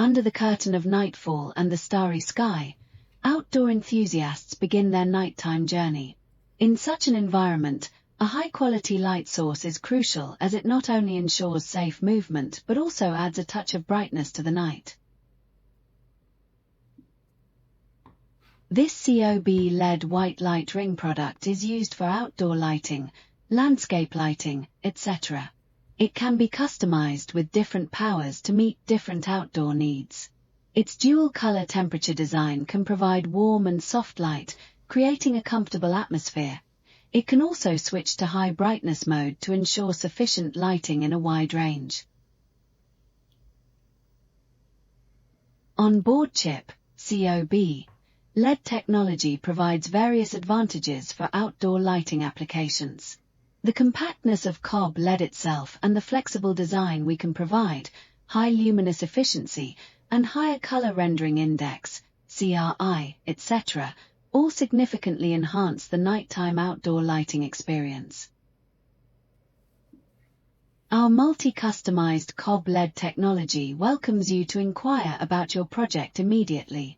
Under the curtain of nightfall and the starry sky, outdoor enthusiasts begin their nighttime journey. In such an environment, a high-quality light source is crucial as it not only ensures safe movement but also adds a touch of brightness to the night. This COB LED white light ring product is used for outdoor lighting, landscape lighting, etc. It can be customized with different powers to meet different outdoor needs. Its dual-color temperature design can provide warm and soft light, creating a comfortable atmosphere. It can also switch to high brightness mode to ensure sufficient lighting in a wide range. On-board chip, COB LED technology provides various advantages for outdoor lighting applications. The compactness of COB LED itself and the flexible design we can provide, high luminous efficiency, and higher color rendering index, CRI, etc., all significantly enhance the nighttime outdoor lighting experience. Our multi-customized COB LED technology welcomes you to inquire about your project immediately.